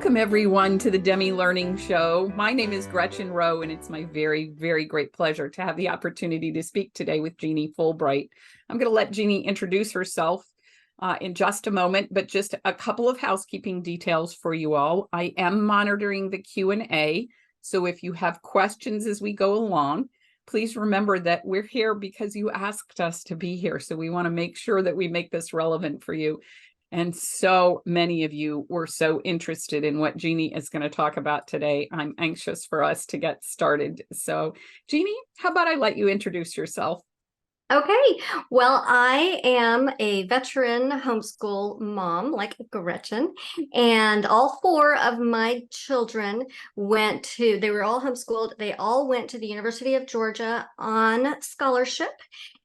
Welcome, everyone, to the Demme Learning Show. My name is Gretchen Rowe, and it's my very, very great pleasure to have the opportunity to speak today with Jeannie Fulbright. I'm going to let Jeannie introduce herself in just a moment, but just a couple of housekeeping details for you all. I am monitoring the Q&A, so if you have questions as we go along, please remember that we're here because you asked us to be here, so we want to make sure that we make this relevant for you. And so many of you were so interested in what Jeannie is going to talk about today. I'm anxious for us to get started. So, Jeannie, how about I let you introduce yourself? Okay, well, I am a veteran homeschool mom like Gretchen, and all four of my children they were all homeschooled. They all went to the University of Georgia on scholarship,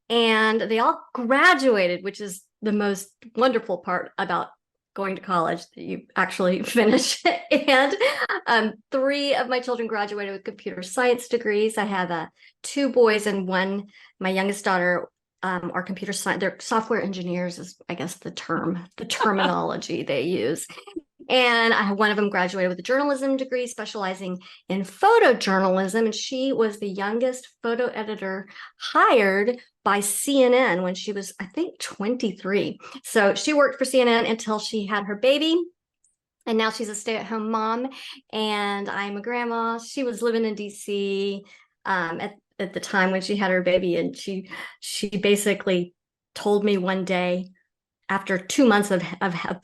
and they all graduated, which is the most wonderful part about going to college, that you actually finish. And three of my children graduated with computer science degrees. I have two boys and one. My youngest daughter are computer science. They're software engineers, is I guess the terminology they use. And one of them graduated with a journalism degree, specializing in photojournalism. And she was the youngest photo editor hired by CNN when she was, I think, 23. So she worked for CNN until she had her baby. And now she's a stay-at-home mom. And I'm a grandma. She was living in DC at the time when she had her baby. And she basically told me one day, after 2 months of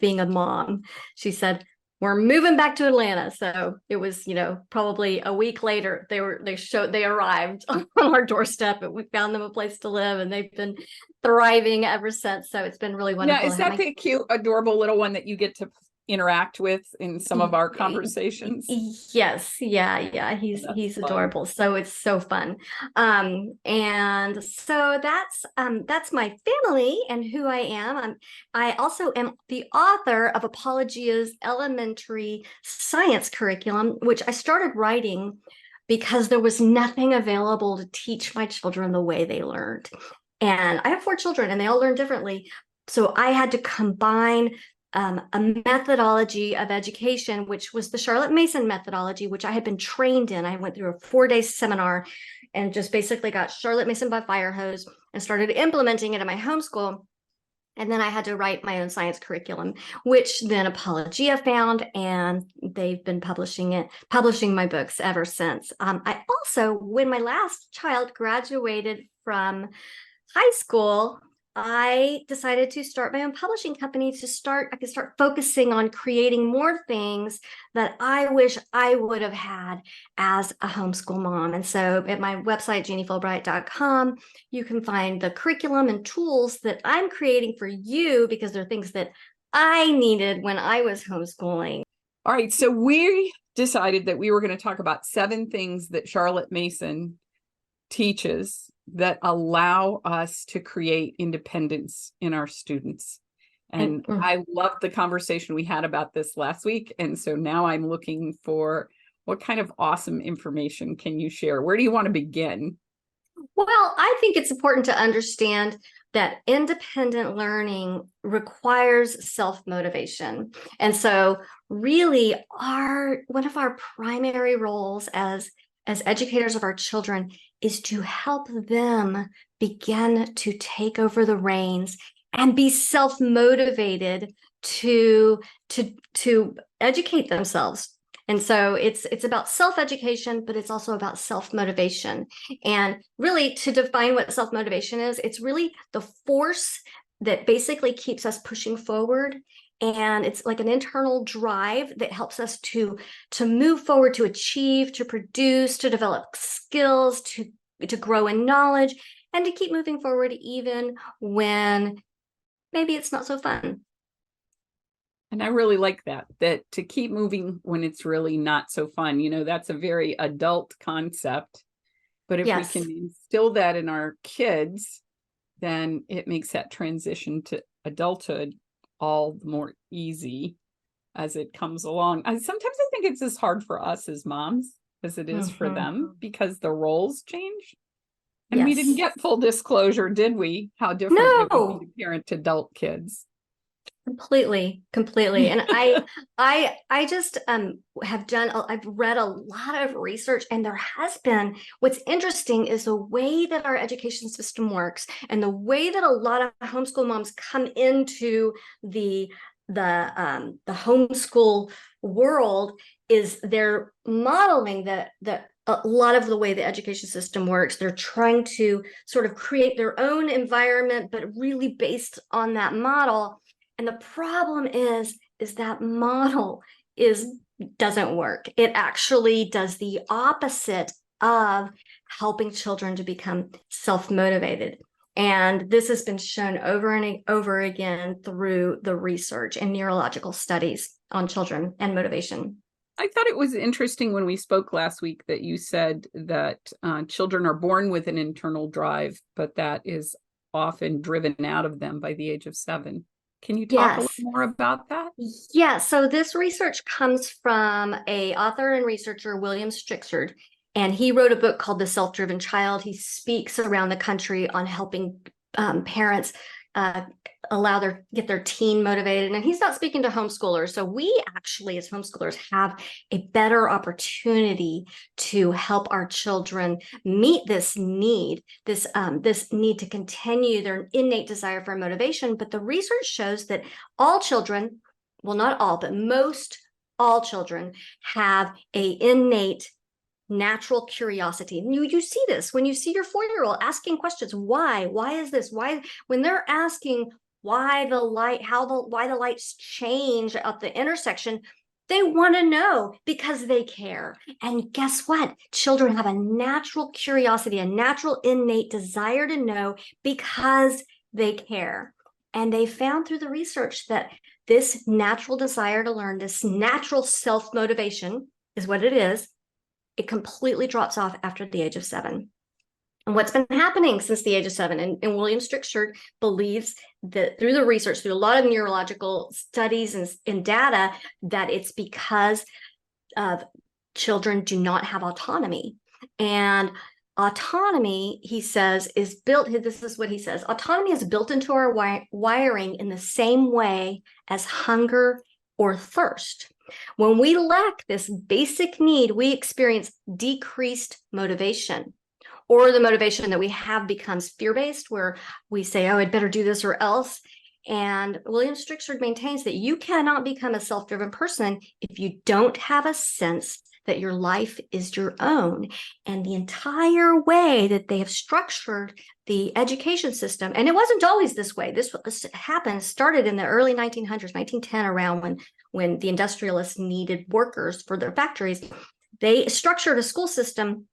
being a mom, she said, "We're moving back to Atlanta." So it was, probably a week later, they arrived on our doorstep, and we found them a place to live, and they've been thriving ever since. So it's been really wonderful. Yeah, is that the cute, adorable little one that you get to interact with in some of our conversations? Yes, yeah, he's adorable. So it's so fun. And so that's my family and who I am. I also am the author of Apologia's elementary science curriculum, which I started writing because there was nothing available to teach my children the way they learned. And I have four children, and they all learn differently. So I had to combine a methodology of education, which was the Charlotte Mason methodology, which I had been trained in. I went through a 4-day seminar and just basically got Charlotte Mason by fire hose and started implementing it in my homeschool. And then I had to write my own science curriculum, which then Apologia found, and they've been publishing my books ever since. I also, when my last child graduated from high school, I decided to start my own publishing company I could start focusing on creating more things that I wish I would have had as a homeschool mom. And so at my website, JeannieFulbright.com, you can find the curriculum and tools that I'm creating for you, because they're things that I needed when I was homeschooling. All right, so we decided that we were going to talk about 7 things that Charlotte Mason teaches that allow us to create independence in our students. And I loved the conversation we had about this last week. And so now I'm looking for, what kind of awesome information can you share? Where do you want to begin? Well, I think it's important to understand that independent learning requires self-motivation. And so really one of our primary roles as educators of our children is to help them begin to take over the reins and be self-motivated to educate themselves. And so it's about self-education, but it's also about self-motivation. And really, to define what self-motivation is, it's really the force that basically keeps us pushing forward. And it's like an internal drive that helps us to move forward, to achieve, to produce, to develop skills, to grow in knowledge, and to keep moving forward even when maybe it's not so fun. And I really like that to keep moving when it's really not so fun. That's a very adult concept. But if we can instill that in our kids, then it makes that transition to adulthood all the more easy as it comes along. Sometimes I think it's as hard for us as moms as it is for them, because the roles change. And we didn't get full disclosure, did we? How different it would be to parent adult kids. Completely. And I just I've read a lot of research, and there has been, what's interesting is the way that our education system works and the way that a lot of homeschool moms come into the homeschool world is they're modeling the a lot of the way the education system works. They're trying to sort of create their own environment, but really based on that model. And the problem is that model doesn't work. It actually does the opposite of helping children to become self-motivated. And this has been shown over and over again through the research and neurological studies on children and motivation. I thought it was interesting when we spoke last week that you said that children are born with an internal drive, but that is often driven out of them by the age of 7. Can you talk a little more about that? Yeah, so this research comes from a author and researcher, William Strickford, and he wrote a book called The Self-Driven Child. He speaks around the country on helping parents get their teen motivated. And he's not speaking to homeschoolers. So we actually, as homeschoolers, have a better opportunity to help our children meet this need, this need to continue their innate desire for motivation. But the research shows that all children, well, not all, but most all children have a innate natural curiosity. And you see this when you see your 4-year-old asking questions. Why is this? Why, when they're asking why the lights change at the intersection, they want to know because they care. And guess what? Children have a natural curiosity, a natural innate desire to know because they care. And they found through the research that this natural desire to learn, this natural self-motivation is what it is. It completely drops off after the age of 7. And what's been happening since the age of 7, and William Strickford believes that through the research, through a lot of neurological studies and data, that it's because of children do not have autonomy. And autonomy, he says, is built, this is what he says, autonomy is built into our wiring in the same way as hunger or thirst. When we lack this basic need, we experience decreased motivation, or the motivation that we have becomes fear-based, where we say, oh, I'd better do this or else. And William Strickford maintains that you cannot become a self-driven person if you don't have a sense that your life is your own. And the entire way that they have structured the education system, and it wasn't always this way. This started in the early 1900s, 1910, around when the industrialists needed workers for their factories. They structured a school system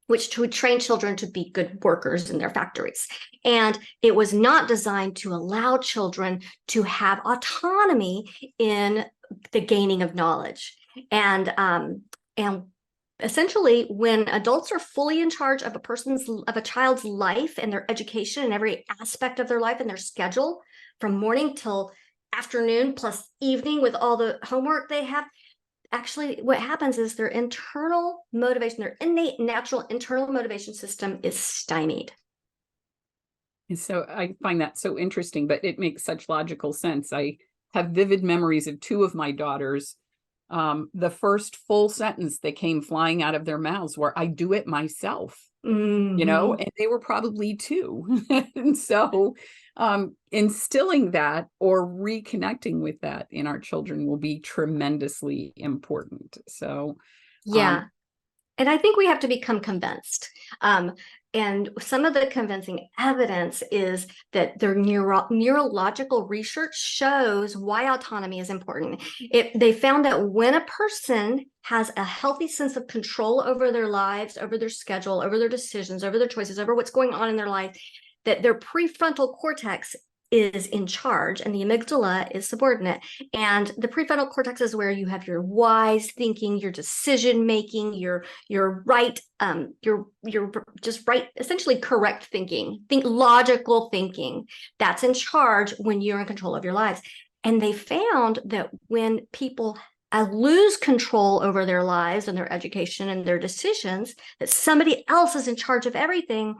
which would train children to be good workers in their factories. And it was not designed to allow children to have autonomy in the gaining of knowledge. And essentially, when adults are fully in charge of a child's life and their education and every aspect of their life and their schedule, from morning till afternoon plus evening with all the homework they have, actually what happens is their internal motivation, their innate natural internal motivation system is stymied. And so I find that so interesting, but it makes such logical sense. I have vivid memories of 2 of my daughters. The first full sentence that came flying out of their mouths were, I do it myself. Mm-hmm. You know, and they were probably 2. And so instilling that or reconnecting with that in our children will be tremendously important. So yeah. And I think we have to become convinced. And some of the convincing evidence is that their neurological research shows why autonomy is important. They found that when a person has a healthy sense of control over their lives, over their schedule, over their decisions, over their choices, over what's going on in their life, that their prefrontal cortex is in charge and the amygdala is subordinate. And the prefrontal cortex is where you have your wise thinking, your decision making, your right, your just right, essentially correct thinking, logical thinking. That's in charge when you're in control of your lives. And they found that when people lose control over their lives and their education and their decisions, that somebody else is in charge of everything,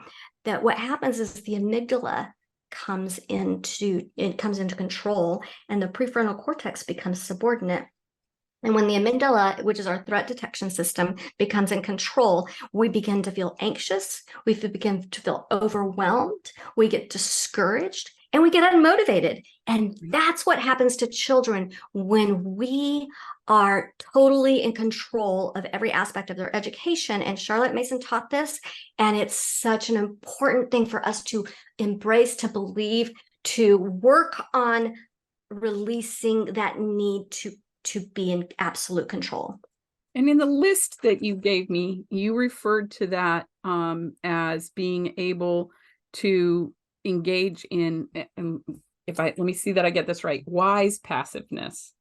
that what happens is the amygdala comes into control, and the prefrontal cortex becomes subordinate. And when the amygdala, which is our threat detection system, becomes in control, we begin to feel anxious, we begin to feel overwhelmed, we get discouraged, and we get unmotivated. And that's what happens to children when we are totally in control of every aspect of their education. And Charlotte Mason taught this, and it's such an important thing for us to embrace, to believe, to work on releasing that need to be in absolute control. And in the list that you gave me, you referred to that as being able to engage in, let me see that I get this right, wise passiveness.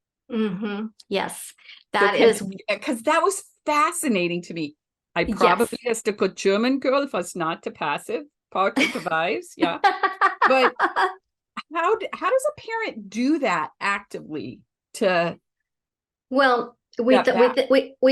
Yes, because that was fascinating to me. I probably has to put German girl fast not to passive, Beweis, yeah. But how does a parent do that actively to? Well, we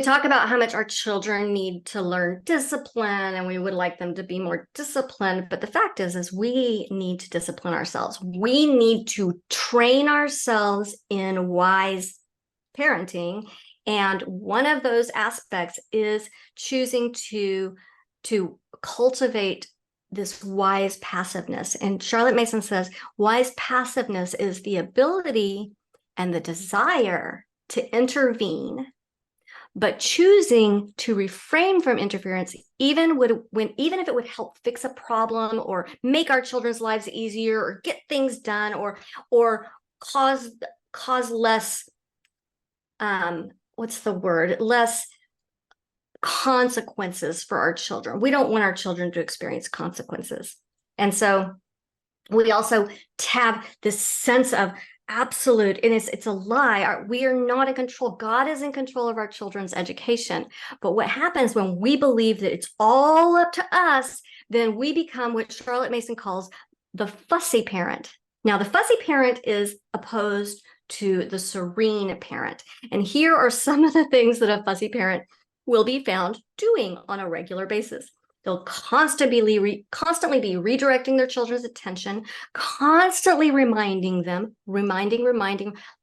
talk about how much our children need to learn discipline, and we would like them to be more disciplined. But the fact is we need to discipline ourselves. We need to train ourselves in wise parenting. And one of those aspects is choosing to cultivate this wise passiveness. And Charlotte Mason says, wise passiveness is the ability and the desire to intervene, but choosing to refrain from interference, even if it would help fix a problem or make our children's lives easier or get things done or cause less less consequences for our children. We don't want our children to experience consequences. And so we also have this sense of absolute, and it's a lie. We are not in control. God is in control of our children's education. But what happens when we believe that it's all up to us, then we become what Charlotte Mason calls the fussy parent. Now, the fussy parent is opposed to the serene parent. And here are some of the things that a fussy parent will be found doing on a regular basis. They'll constantly be redirecting their children's attention, constantly reminding them,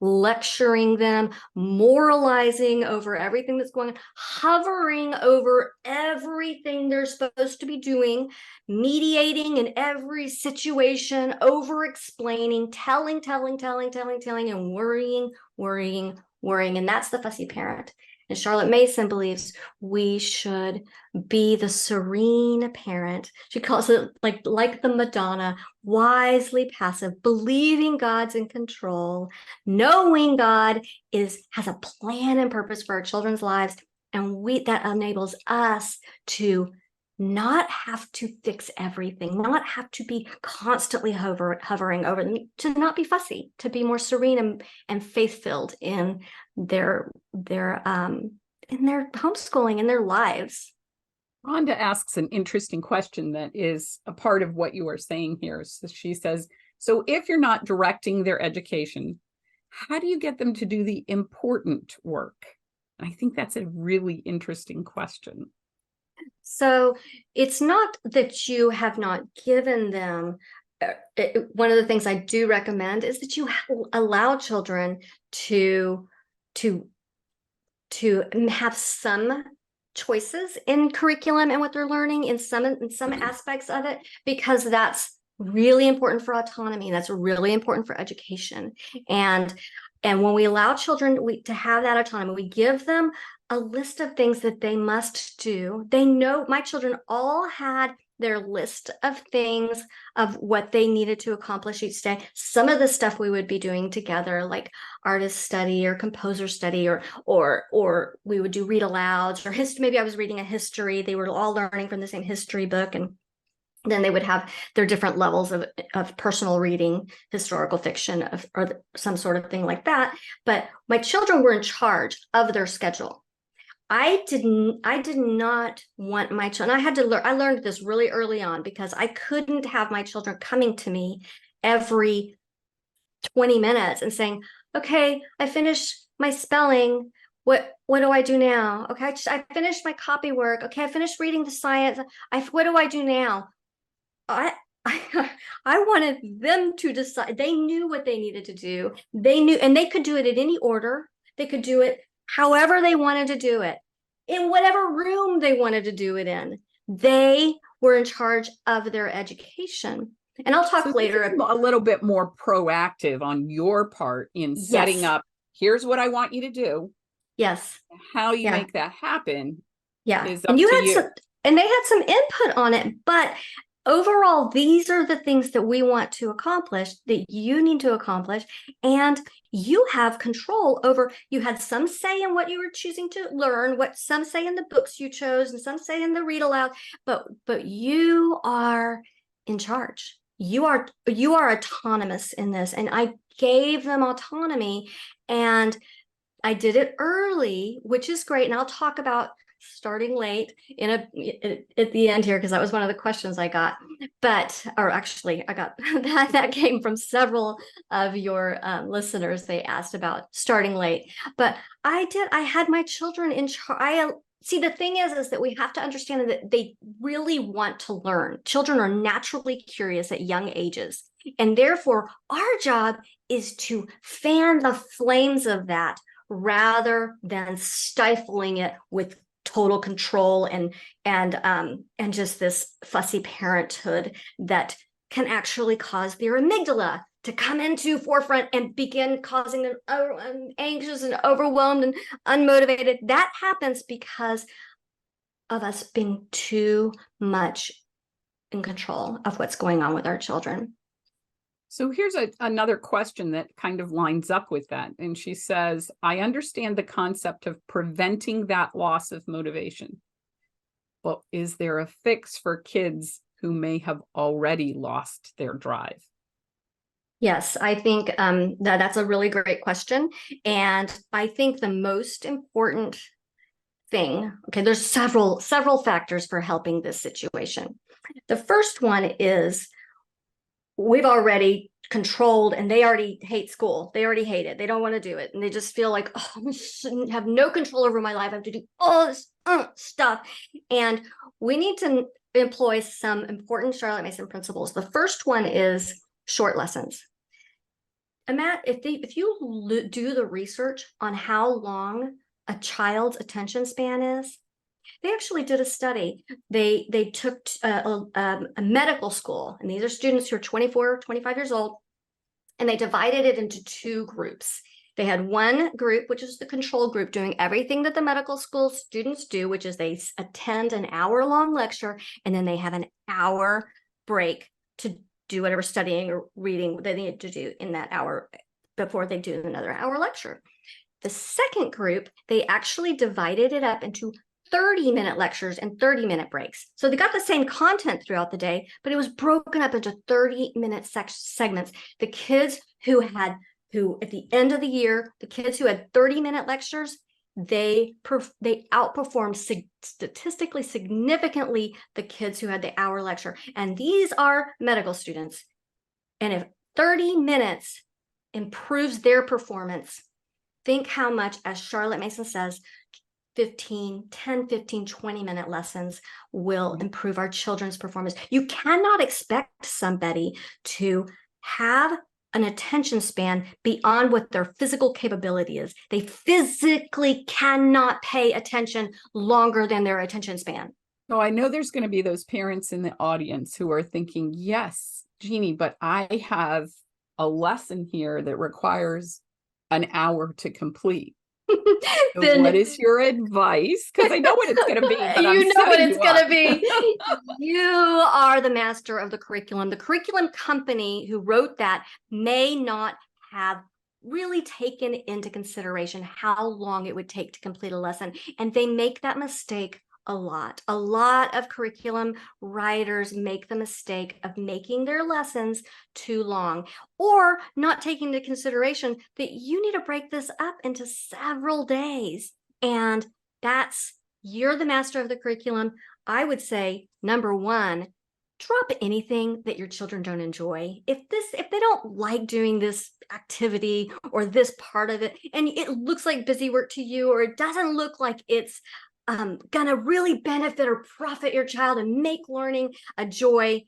lecturing them, moralizing over everything that's going on, hovering over everything they're supposed to be doing, mediating in every situation, over-explaining, telling, and worrying. And that's the fussy parent. And Charlotte Mason believes we should be the serene parent. She calls it like the Madonna, wisely passive, believing God's in control, knowing God has a plan and purpose for our children's lives, and that enables us to not have to fix everything, not have to be constantly hovering over them, to not be fussy, to be more serene and faith-filled in their homeschooling, in their lives. Rhonda asks an interesting question that is a part of what you are saying here. So she says, so if you're not directing their education, how do you get them to do the important work? And I think that's a really interesting question. So it's not that you have not given them. One of the things I do recommend is that you allow children to have some choices in curriculum and what they're learning in some aspects of it, because that's really important for autonomy. That's really important for education. And when we allow children to have that autonomy, we give them a list of things that they must do. They know, my children all had their list of things of what they needed to accomplish each day. Some of the stuff we would be doing together, like artist study or composer study, or we would do read alouds or history. Maybe I was reading a history. They were all learning from the same history book, and then they would have their different levels of personal reading, historical fiction, or some sort of thing like that. But my children were in charge of their schedule. I did not want my children. I learned this really early on, because I couldn't have my children coming to me every 20 minutes and saying, okay, I finished my spelling. What do I do now? Okay, I finished my copy work. Okay, I finished reading the science. What do I do now? I wanted them to decide. They knew what they needed to do. They knew, and they could do it in any order. They could do it however they wanted to do it, in whatever room they wanted to do it in. They were in charge of their education. And I'll talk So later. a little bit more proactive on your part in setting Yes. up, here's what I want you to do. Yes. How you Yeah. make that happen Yeah. is And up you to had you. some, and they had some input on it, but overall, these are the things that we want to accomplish, that you need to accomplish, and you have control over. You had some say in what you were choosing to learn, what some say in the books you chose, and some say in the read aloud, but you are in charge. You are autonomous in this, and I gave them autonomy, and I did it early, which is great. And I'll talk about starting late at the end here, because that was one of the questions I got. But, or actually, I got that came from several of your listeners. They asked about starting late, but I had my children in charge. See, the thing is that we have to understand that they really want to learn. Children are naturally curious at young ages. And therefore, our job is to fan the flames of that rather than stifling it with total control and just this fussy parenthood that can actually cause their amygdala to come into forefront and begin causing them anxious and overwhelmed and unmotivated. That happens because of us being too much in control of what's going on with our children. So here's another question that kind of lines up with that. And she says, I understand the concept of preventing that loss of motivation. But is there a fix for kids who may have already lost their drive? Yes, I think that's a really great question. And I think the most important thing, okay, there's several factors for helping this situation. The first one is we've already controlled, and they already hate school. They already hate it. They don't want to do it. And they just feel like, oh, I shouldn't have no control over my life. I have to do all this stuff. And we need to employ some important Charlotte Mason principles. The first one is short lessons. And Matt, if you do the research on how long a child's attention span is, they actually did a study. They took a medical school, and these are students who are 24, 25 years old, and they divided it into two groups. They had one group, which is the control group, doing everything that the medical school students do, which is they attend an hour-long lecture, and then they have an hour break to do whatever studying or reading they need to do in that hour before they do another hour lecture. The second group, they actually divided it up into 30-minute lectures and 30-minute breaks. So they got the same content throughout the day, but it was broken up into 30-minute segments. The kids who at the end of the year, the kids who had 30-minute lectures, they outperformed statistically significantly the kids who had the hour lecture. And these are medical students. And if 30 minutes improves their performance, think how much, as Charlotte Mason says, 10, 15, 20-minute lessons will improve our children's performance. You cannot expect somebody to have an attention span beyond what their physical capability is. They physically cannot pay attention longer than their attention span. So I know there's going to be those parents in the audience who are thinking, yes, Jeannie, but I have a lesson here that requires an hour to complete. So Then, what is your advice? Because I know what it's going to be. But you know what it's going to be. You are the master of the curriculum. The curriculum company who wrote that may not have really taken into consideration how long it would take to complete a lesson. And they make that mistake a lot. A lot of curriculum writers make the mistake of making their lessons too long, or not taking into consideration that you need to break this up into several days. And you're the master of the curriculum. I would say, number one, drop anything that your children don't enjoy. If they don't like doing this activity or this part of it, and it looks like busy work to you, or it doesn't look like it's gonna really benefit or profit your child and make learning a joy,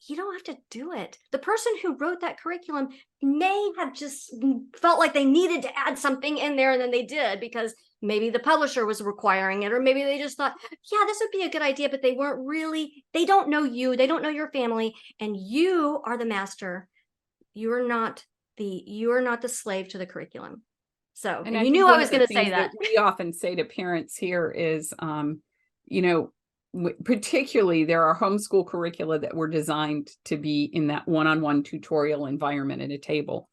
you don't have to do it. The person who wrote that curriculum may have just felt like they needed to add something in there, and then they did because maybe the publisher was requiring it, or maybe they just thought, yeah, this would be a good idea, but they weren't really, they don't know you, they don't know your family, and you are the master. You're not the slave to the curriculum. So, And and I you think knew I one was of the going to say things that. that we often say to parents here is, you know, particularly there are homeschool curricula that were designed to be in that one-on-one tutorial environment at a table.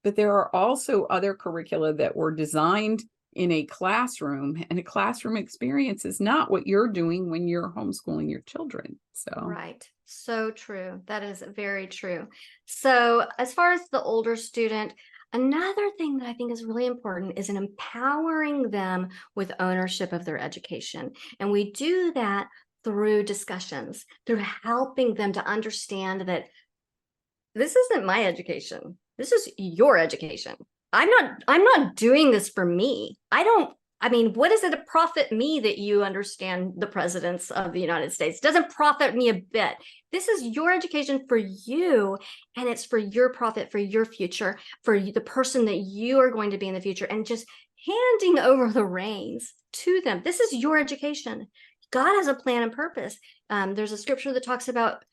But there are also other curricula that were designed in a classroom, and a classroom experience is not what you're doing when you're homeschooling your children. So, Right. So true. That is very true. So, as far as the older student, another thing that I think is really important is in empowering them with ownership of their education. And we do that through discussions, through helping them to understand that this isn't my education. This is your education. I'm not doing this for me. I mean, what does it profit me that you understand the presidents of the United States? It doesn't profit me a bit. This is your education for you, and it's for your profit, for your future, for the person that you are going to be in the future, and just handing over the reins to them. This is your education. God has a plan and purpose. There's a scripture that talks about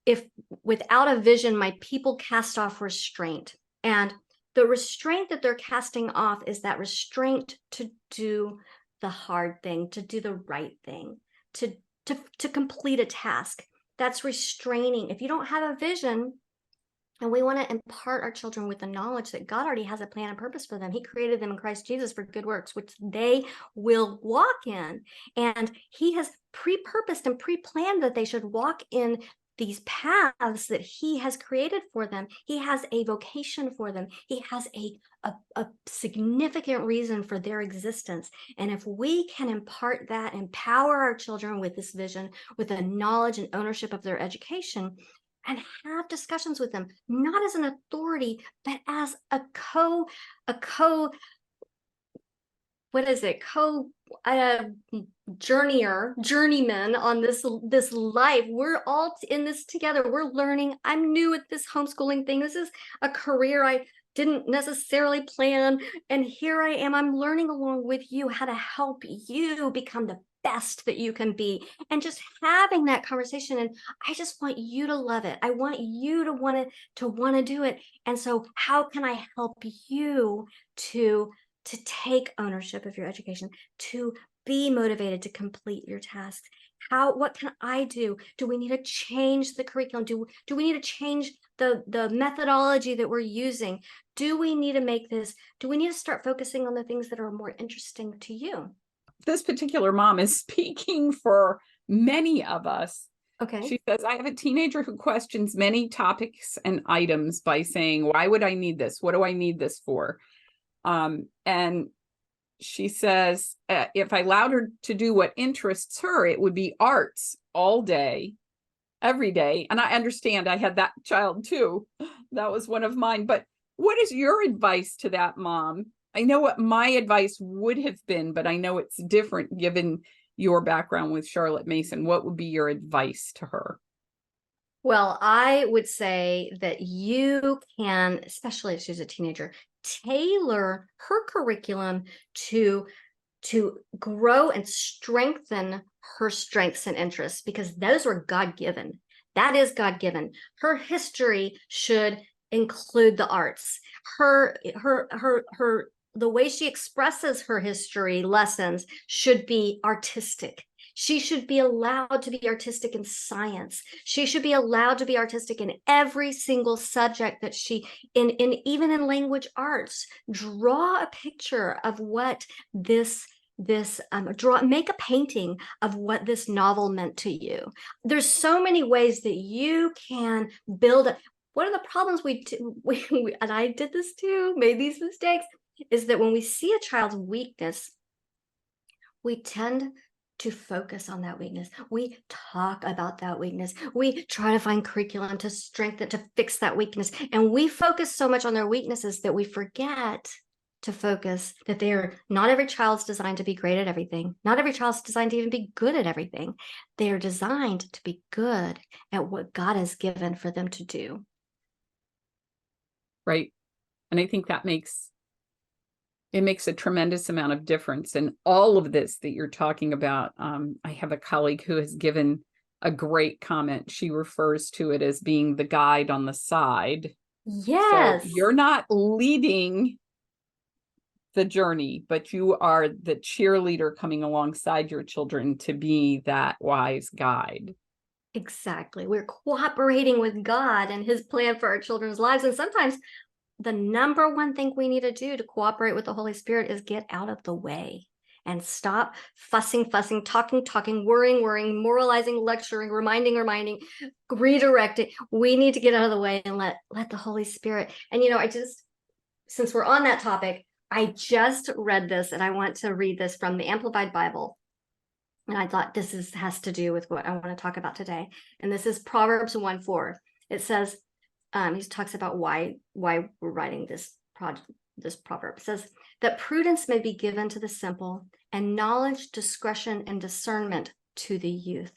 if without a vision, my people cast off restraint. And the restraint that they're casting off is that restraint to do the hard thing, to do the right thing, to complete a task. That's restraining. If you don't have a vision, and we want to impart our children with the knowledge that God already has a plan and purpose for them. He created them in Christ Jesus for good works, which they will walk in. And He has pre-purposed and pre-planned that they should walk in these paths that He has created for them. He has a vocation for them. He has a significant reason for their existence. And if we can impart that, empower our children with this vision, with the knowledge and ownership of their education, and have discussions with them, not as an authority, but as a journeyman on this life. We're all in this together. We're learning. I'm new at this homeschooling thing. This is a career I didn't necessarily plan, and here I am. I'm learning along with you how to help you become the best that you can be, and just having that conversation. And I just want you to love it. I want you to want to do it. And so how can I help you to take ownership of your education, to be motivated to complete your tasks? What can I do? Do we need to change the curriculum? Do we need to change the methodology that we're using? Do we need to start focusing on the things that are more interesting to you? this particular mom is speaking for many of us. Okay. She says, I have a teenager who questions many topics and items by saying, why would I need this? What do I need this for? And she says, if I allowed her to do what interests her, it would be arts all day, every day. And I understand, I had that child too. That was one of mine. But what is your advice to that mom? I know what my advice would have been, but I know it's different given your background with Charlotte Mason. What would be your advice to her? Well, I would say that you can, especially if she's a teenager, tailor her curriculum to grow and strengthen her strengths and interests, because those are God-given. That is God-given. Her history should include the arts. The way she expresses her history lessons should be artistic. She should be allowed to be artistic in science. She should be allowed to be artistic in every single subject that even in language arts. Draw a picture of what make a painting of what this novel meant to you. There's so many ways that you can build it. One of the problems and I did this too, made these mistakes, is that when we see a child's weakness, we tend to focus on that weakness. We talk about that weakness. We try to find curriculum to strengthen, to fix that weakness. And we focus so much on their weaknesses that we forget to focus that not every child's designed to be great at everything. Not every child's designed to even be good at everything. They are designed to be good at what God has given for them to do. Right. And I think that makes a tremendous amount of difference. And all of this that you're talking about, I have a colleague who has given a great comment. She refers to it as being the guide on the side. Yes. So you're not leading the journey, but you are the cheerleader coming alongside your children to be that wise guide. Exactly. We're cooperating with God and his plan for our children's lives. And sometimes the number one thing we need to do to cooperate with the Holy Spirit is get out of the way and stop fussing, talking, worrying, moralizing, lecturing, reminding, redirecting. We need to get out of the way and let the Holy Spirit. And, since we're on that topic, I just read this and I want to read this from the Amplified Bible. And I thought has to do with what I want to talk about today. And this is Proverbs 1:4. It says, he talks about why we're writing this proverb. It says that prudence may be given to the simple, and knowledge, discretion, and discernment to the youth.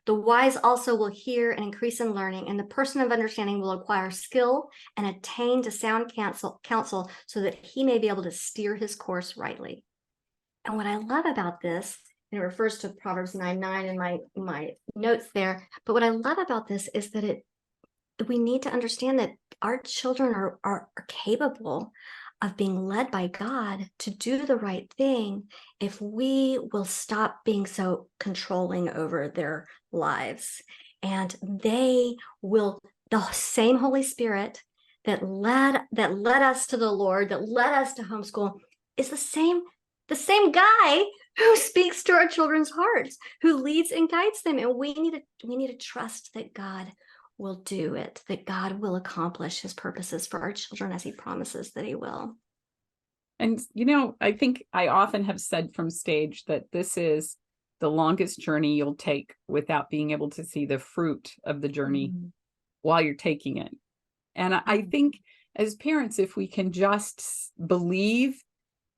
The wise also will hear and increase in learning, and the person of understanding will acquire skill and attain to sound counsel so that he may be able to steer his course rightly. And what I love about this, and it refers to Proverbs 9:9 in my notes there, but what I love about this is that we need to understand that our children are capable of being led by God to do the right thing if we will stop being so controlling over their lives. And the same Holy Spirit that led us to the Lord, that led us to homeschool, is the same guy who speaks to our children's hearts, who leads and guides them. And we need to trust that God will do it, that God will accomplish his purposes for our children as he promises that he will. And, I think I often have said from stage that this is the longest journey you'll take without being able to see the fruit of the journey while you're taking it. And I think as parents, if we can just believe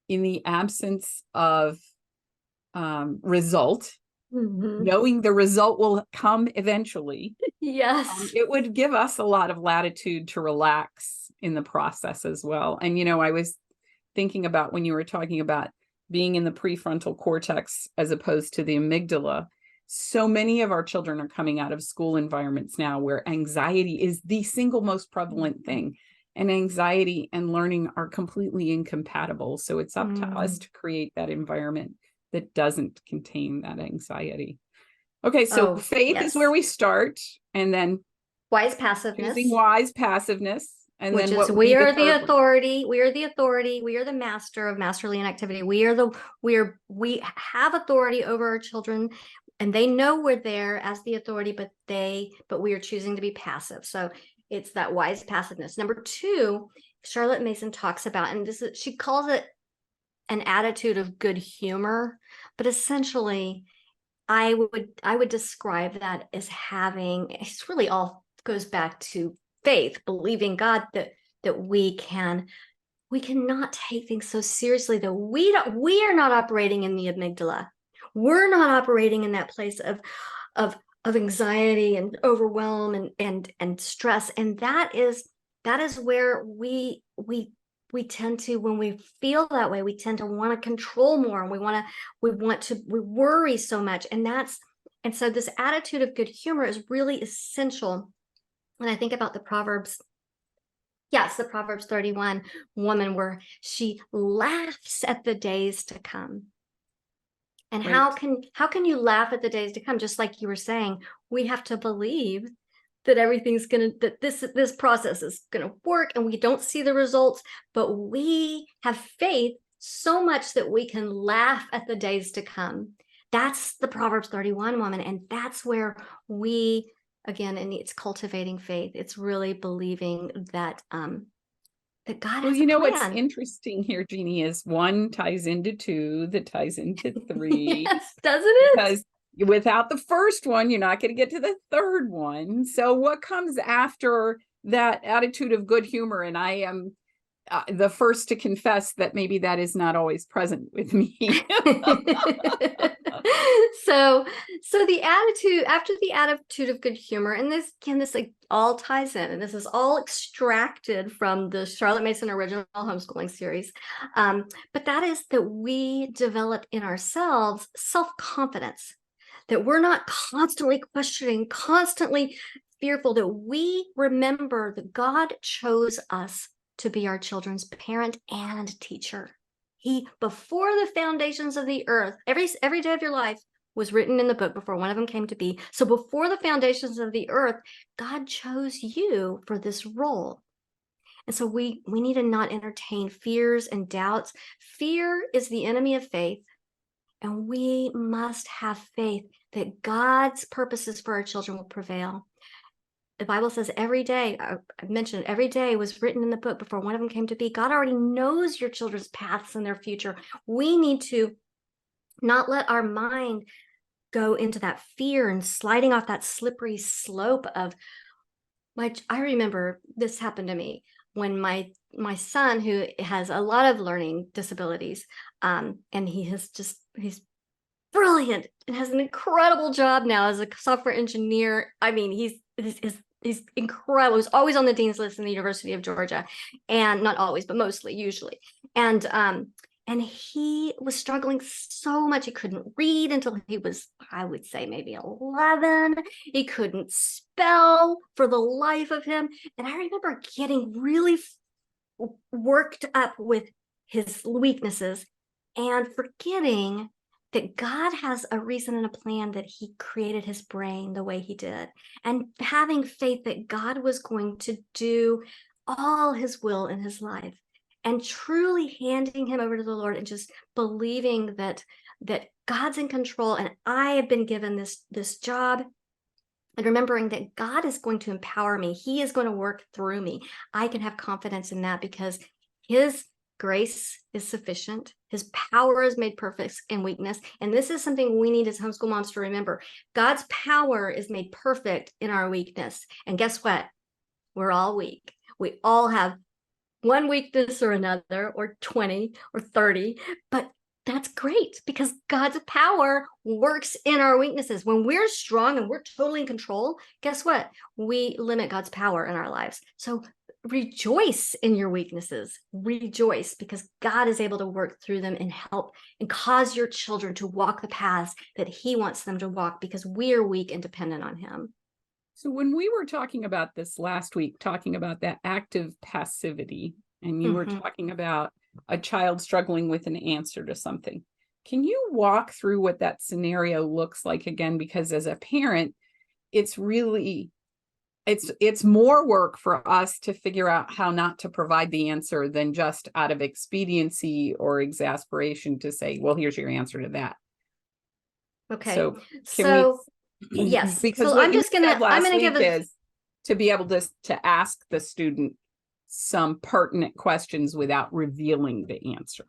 in the absence of result, knowing the result will come eventually. Yes. It would give us a lot of latitude to relax in the process as well. And, I was thinking about when you were talking about being in the prefrontal cortex as opposed to the amygdala. So many of our children are coming out of school environments now where anxiety is the single most prevalent thing. And anxiety and learning are completely incompatible. So it's up to us to create that environment that doesn't contain that anxiety. Okay, so faith is where we start, and then wise passiveness. Choosing wise passiveness, and which then is we are the authority. We are the authority. We are the master of masterly inactivity. We have authority over our children, and they know we're there as the authority, but we are choosing to be passive. So it's that wise passiveness. Number 2, Charlotte Mason talks about, and she calls it an attitude of good humor, but essentially I would describe that as it's really all goes back to faith, believing God that we cannot take things so seriously, that we are not operating in the amygdala. We're not operating in that place of anxiety and overwhelm and stress. And that is where we tend to, when we feel that way, we tend to want to control more, and we worry so much. And so this attitude of good humor is really essential. When I think about the Proverbs, the Proverbs 31 woman, where she laughs at the days to come. And right. How can you laugh at the days to come? Just like you were saying, we have to believe that that this process is gonna work, and we don't see the results, but we have faith so much that we can laugh at the days to come. That's the Proverbs 31 woman, and that's where we, again, and it's cultivating faith. It's really believing that that God has a plan. What's interesting here, Jeannie, is 1 ties into 2, that ties into 3. Yes, doesn't it? Because without the first one, you're not going to get to the third one. So what comes after that attitude of good humor? And I am the first to confess that maybe that is not always present with me. So the attitude, after the attitude of good humor, and this again, this like all ties in, and this is all extracted from the Charlotte Mason original homeschooling series. But that is that we develop in ourselves self-confidence, that we're not constantly questioning, constantly fearful, that we remember that God chose us to be our children's parent and teacher. He, before the foundations of the earth, every day of your life was written in the book before one of them came to be. So before the foundations of the earth, God chose you for this role. And so we need to not entertain fears and doubts. Fear is the enemy of faith. And we must have faith that God's purposes for our children will prevail. The Bible says every day, I mentioned every day was written in the book before one of them came to be. God already knows your children's paths and their future. We need to not let our mind go into that fear and sliding off that slippery slope of I remember this happened to me when my son, who has a lot of learning disabilities, and he's brilliant and has an incredible job now as a software engineer. I mean, he's incredible. He was always on the dean's list in the University of Georgia, and not always, but mostly, usually. And he was struggling so much. He couldn't read until he was, I would say, maybe 11. He couldn't spell for the life of him. And I remember getting really worked up with his weaknesses and forgetting that God has a reason and a plan that he created his brain the way he did, and having faith that God was going to do all his will in his life, and truly handing him over to the Lord and just believing that God's in control, and I have been given this job, and remembering that God is going to empower me. He is going to work through me. I can have confidence in that because his grace is sufficient. His power is made perfect in weakness. And this is something we need as homeschool moms to remember. God's power is made perfect in our weakness. And guess what? We're all weak. We all have one weakness or another, or 20 or 30, but that's great because God's power works in our weaknesses. When we're strong and we're totally in control, guess what? We limit God's power in our lives. So rejoice in your weaknesses. Rejoice because God is able to work through them and help and cause your children to walk the paths that he wants them to walk, because we are weak and dependent on him. So when we were talking about this last week, talking about that active passivity, and you were talking about a child struggling with an answer to something, can you walk through what that scenario looks like again? Because as a parent, it's really, it's more work for us to figure out how not to provide the answer than just out of expediency or exasperation to say, well, here's your answer to that. Okay. So yes. Because so I'm gonna give is to be able to ask the student some pertinent questions without revealing the answer.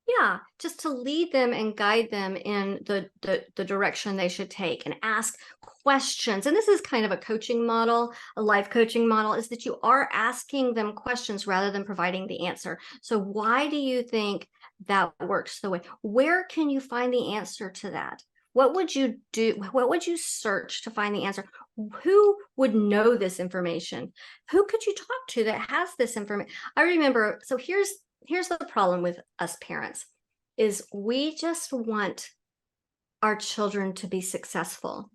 Yeah, just to lead them and guide them in the direction they should take, and ask questions. And this is kind of a coaching model, a life coaching model, is that you are asking them questions rather than providing the answer. So why do you think that works the way? Where can you find the answer to that? What would you do? What would you search to find the answer? Who would know this information? Who could you talk to that has this information? I remember, so here's the problem with us parents, is we just want our children to be successful.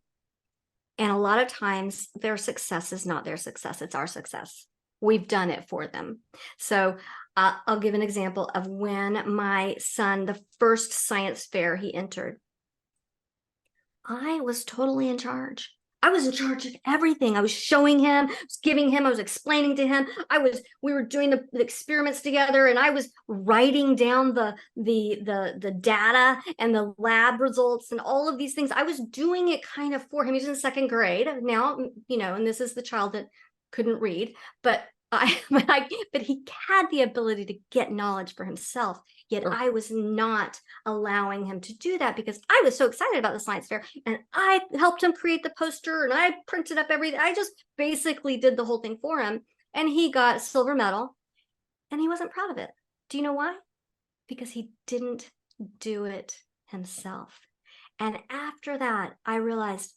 And a lot of times their success is not their success, it's our success. We've done it for them. So I'll give an example of when my son, the first science fair he entered, I was totally in charge. I was in charge of everything. I was showing him, I was giving him, I was explaining to him. We were doing the experiments together, and I was writing down the data and the lab results and all of these things. I was doing it kind of for him. He's in second grade now, and this is the child that couldn't read, but he had the ability to get knowledge for himself. Yet I was not allowing him to do that because I was so excited about the science fair, and I helped him create the poster, and I printed up everything. I just basically did the whole thing for him, and he got a silver medal. and he wasn't proud of it. Do you know why? Because he didn't do it himself. And after that, I realized,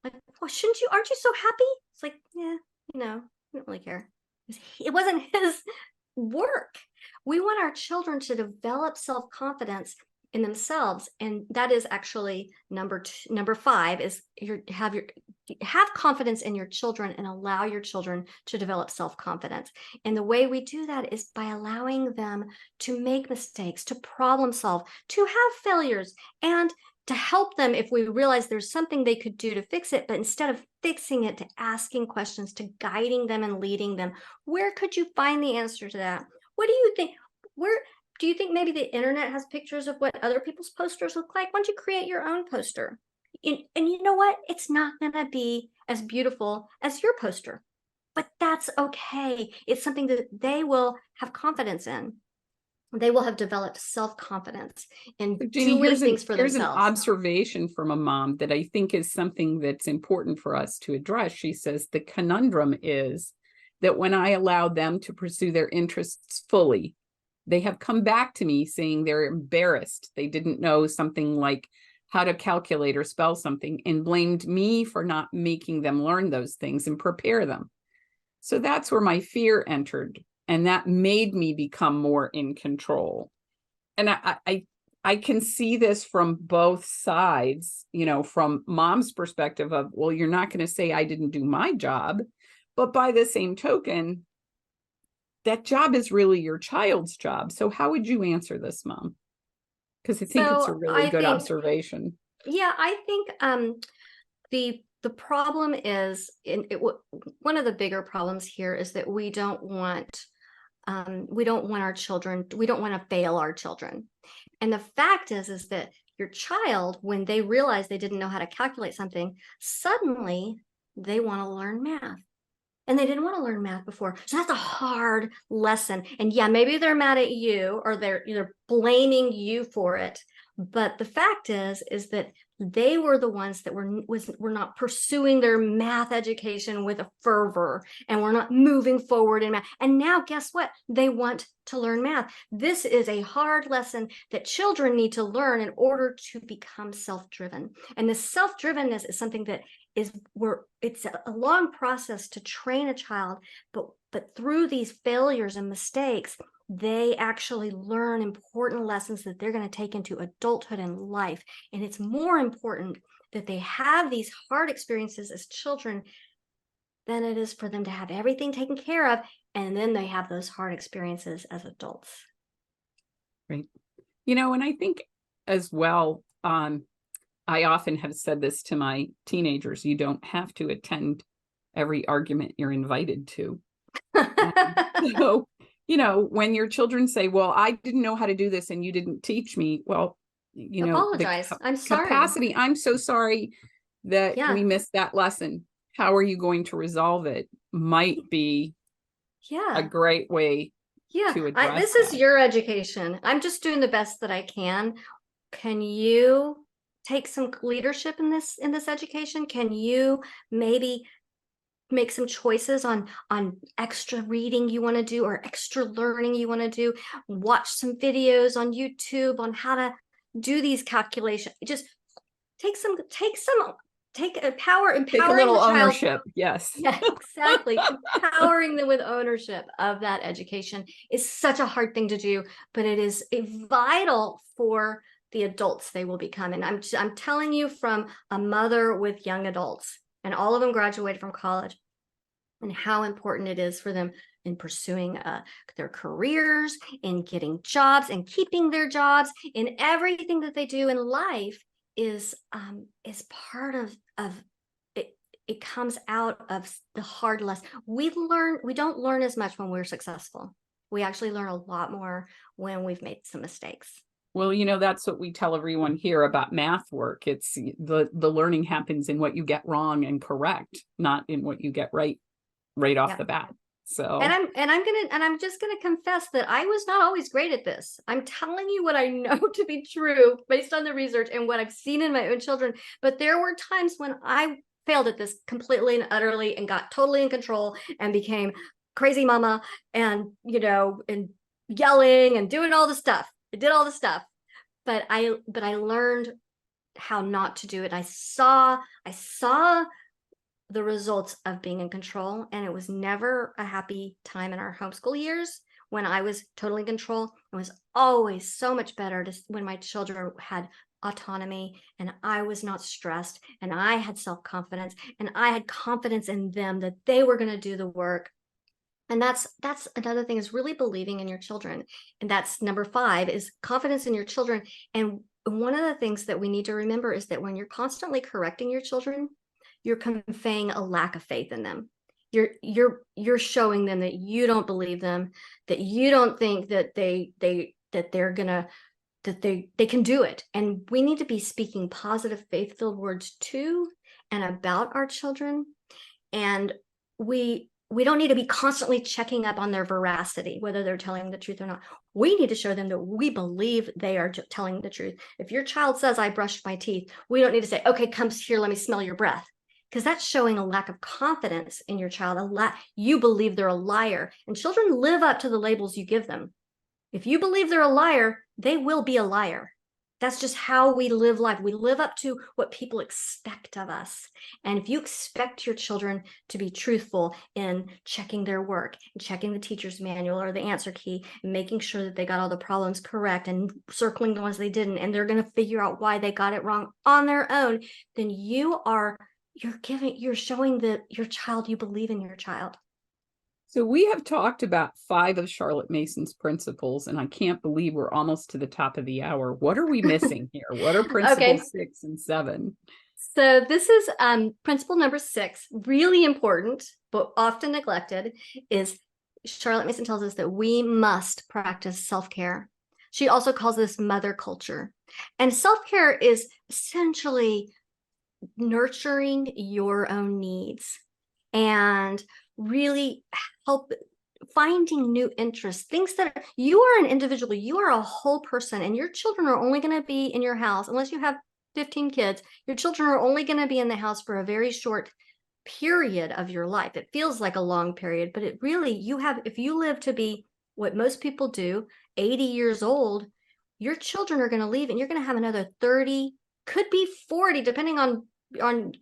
like, well, aren't you so happy? It's like, yeah, I don't really care. It wasn't his work. We want our children to develop self-confidence in themselves, and that is actually number 5 is have confidence in your children and allow your children to develop self-confidence. And the way we do that is by allowing them to make mistakes, to problem solve, to have failures, and to help them if we realize there's something they could do to fix it. But instead of fixing it, to asking questions, to guiding them and leading them. Where could you find the answer to that? What do you think? Where do you think maybe the internet has pictures of what other people's posters look like? Why don't you create your own poster? And you know what? It's not going to be as beautiful as your poster, but that's okay. It's something that they will have confidence in. They will have developed self-confidence in Jeannie, doing things for here's an themselves. observation from a mom that I think is something that's important for us to address. She says the conundrum is that when I allow them to pursue their interests fully, they have come back to me saying they're embarrassed. They didn't know something like how to calculate or spell something and blamed me for not making them learn those things and prepare them. So that's where my fear entered. And that made me become more in control. And I can see this from both sides, from mom's perspective of, well, you're not going to say I didn't do my job. But by the same token, that job is really your child's job. So how would you answer this, Mom? Because I think it's a really good observation. Yeah, I think the problem is, one of the bigger problems here is that we don't want our children, we don't want to fail our children. And the fact is that your child, when they realize they didn't know how to calculate something, suddenly they want to learn math. And they didn't want to learn math before. So that's a hard lesson. And yeah, maybe they're mad at you or they're blaming you for it. But the fact is that they were the ones that were not pursuing their math education with a fervor, and were not moving forward in math. And now guess what? They want to learn math. This is a hard lesson that children need to learn in order to become self-driven. And the self-drivenness is something that it's a long process to train a child, but through these failures and mistakes, they actually learn important lessons that they're going to take into adulthood and life. And it's more important that they have these hard experiences as children than it is for them to have everything taken care of, and then they have those hard experiences as adults. Right. And I think as well, I often have said this to my teenagers: you don't have to attend every argument you're invited to. So, when your children say, well, I didn't know how to do this and you didn't teach me, well, apologize. I'm sorry. Capacity. I'm so sorry that we missed that lesson. How are you going to resolve it? Might be a great way to address this is your education. I'm just doing the best that I can. Can you take some leadership in this education? Can you maybe make some choices on extra reading you want to do or extra learning you want to do? Watch some videos on YouTube on how to do these calculations. Just take a little ownership. Yes. Yeah, exactly. Empowering them with ownership of that education is such a hard thing to do, but it is vital for the adults they will become. And I'm telling you from a mother with young adults, and all of them graduated from college, and how important it is for them in pursuing their careers, in getting jobs and keeping their jobs, in everything that they do in life is part of it. It comes out of the hard lesson. We don't learn as much when we're successful. We actually learn a lot more when we've made some mistakes. Well, that's what we tell everyone here about math work. It's the learning happens in what you get wrong and correct, not in what you get right off the bat. So and I'm just gonna confess that I was not always great at this. I'm telling you what I know to be true based on the research and what I've seen in my own children. But there were times when I failed at this completely and utterly and got totally in control and became crazy mama and yelling and doing all the stuff. I did all the stuff, but I learned how not to do it. I saw the results of being in control, and it was never a happy time in our homeschool years when I was totally in control. It was always so much better when my children had autonomy and I was not stressed and I had self-confidence and I had confidence in them that they were going to do the work. And that's another thing, is really believing in your children. And that's number 5, is confidence in your children. And one of the things that we need to remember is that when you're constantly correcting your children, you're conveying a lack of faith in them. You're showing them that you don't believe them, that you don't think that they're gonna, that they can do it. And we need to be speaking positive, faith-filled words to and about our children. And we don't need to be constantly checking up on their veracity, whether they're telling the truth or not. We need to show them that we believe they are telling the truth. If your child says, I brushed my teeth, we don't need to say, okay, come here, let me smell your breath. Because that's showing a lack of confidence in your child. You believe they're a liar. And children live up to the labels you give them. If you believe they're a liar, they will be a liar. That's just how we live life. We live up to what people expect of us. And if you expect your children to be truthful in checking their work, and checking the teacher's manual or the answer key, and making sure that they got all the problems correct and circling the ones they didn't, and they're going to figure out why they got it wrong on their own, then you're showing your child you believe in your child. So we have talked about 5 of Charlotte Mason's principles, and I can't believe we're almost to the top of the hour. What are we missing here? What are principles Okay. 6 and 7? So this is principle number 6, really important, but often neglected, is Charlotte Mason tells us that we must practice self-care. She also calls this mother culture. And self-care is essentially nurturing your own needs and really help finding new interests, things that you are an individual, you are a whole person, and your children are only going to be in your house, unless you have 15 kids, your children are only going to be in the house for a very short period of your life. It feels like a long period, but it really, if you live to be what most people do, 80 years old, your children are going to leave and you're going to have another 30, could be 40, depending on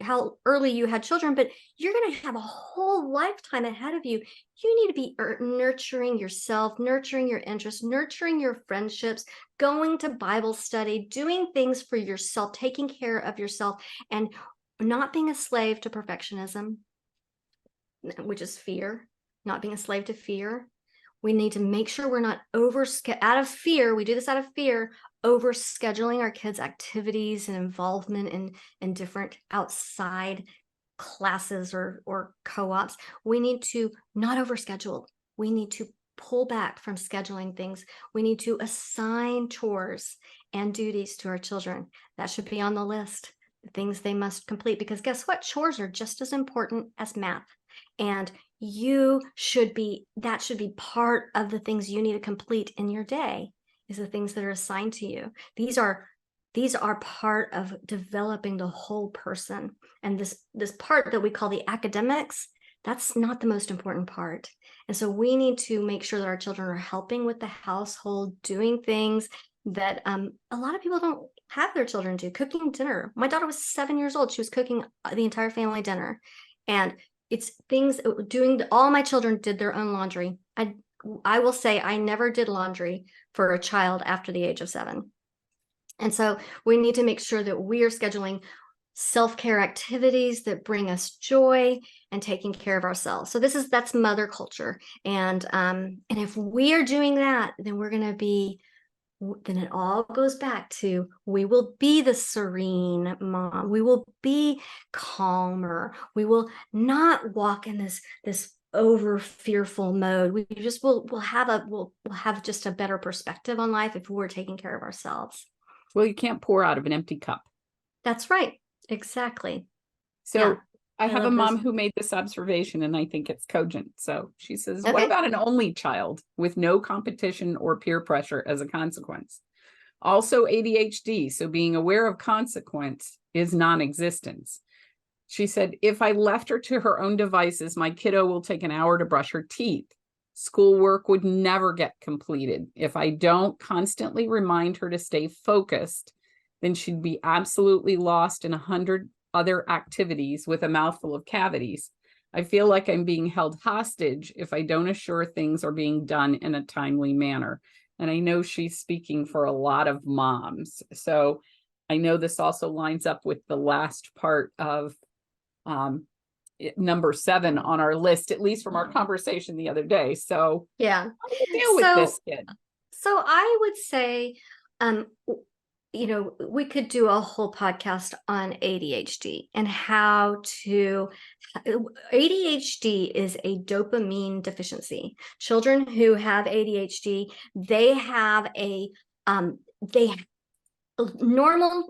how early you had children, but you're going to have a whole lifetime ahead of you. You need to be nurturing yourself, nurturing your interests, nurturing your friendships, going to Bible study, doing things for yourself, taking care of yourself, and not being a slave to perfectionism, which is fear, not being a slave to fear. We need to make sure we're not out of fear. We do this out of fear, over scheduling our kids' activities and involvement in different outside classes or co-ops. We need to not overschedule. We need to pull back from scheduling things. We need to assign chores and duties to our children. That should be on the list, the things they must complete, because guess what? Chores are just as important as math. And that should be part of the things you need to complete in your day, is the things that are assigned to you. These are part of developing the whole person. And this part that we call the academics, that's not the most important part. And so we need to make sure that our children are helping with the household, doing things that a lot of people don't have their children do. Cooking dinner. My daughter was 7 years old. She was cooking the entire family dinner. And it's things all my children did their own laundry. I will say I never did laundry for a child after the age of 7. And so we need to make sure that we are scheduling self-care activities that bring us joy and taking care of ourselves. So that's mother culture. And if we are doing that, then it all goes back to, we will be the serene mom. We will be calmer. We will not walk in this over fearful mode. We'll have just a better perspective on life if we're taking care of ourselves. Well, you can't pour out of an empty cup. That's right. Exactly. So yeah. I have a mom who made this observation, and I think it's cogent. So she says, What about an only child with no competition or peer pressure as a consequence? Also ADHD, so being aware of consequence is non-existence. She said, if I left her to her own devices, my kiddo will take an hour to brush her teeth. Schoolwork would never get completed. If I don't constantly remind her to stay focused, then she'd be absolutely lost in 100 other activities with a mouthful of cavities. I feel like I'm being held hostage if I don't assure things are being done in a timely manner. And I know she's speaking for a lot of moms. So I know this also lines up with the last part of number 7 on our list, at least from our conversation the other day. So yeah. how do you deal with this kid? So I would say, we could do a whole podcast on ADHD and how to. ADHD is a dopamine deficiency. Children who have ADHD, they have a normal,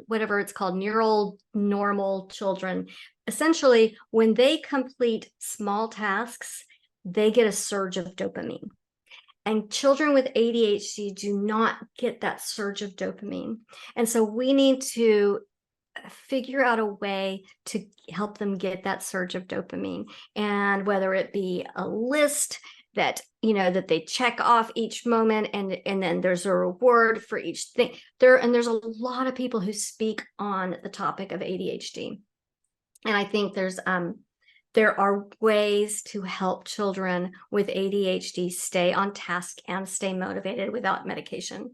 whatever it's called, neural normal children. Essentially, when they complete small tasks, they get a surge of dopamine. And children with ADHD do not get that surge of dopamine. And so we need to figure out a way to help them get that surge of dopamine. And whether it be a list that, that they check off each moment, and then there's a reward for each thing. There's a lot of people who speak on the topic of ADHD. And I think there are ways to help children with ADHD stay on task and stay motivated without medication.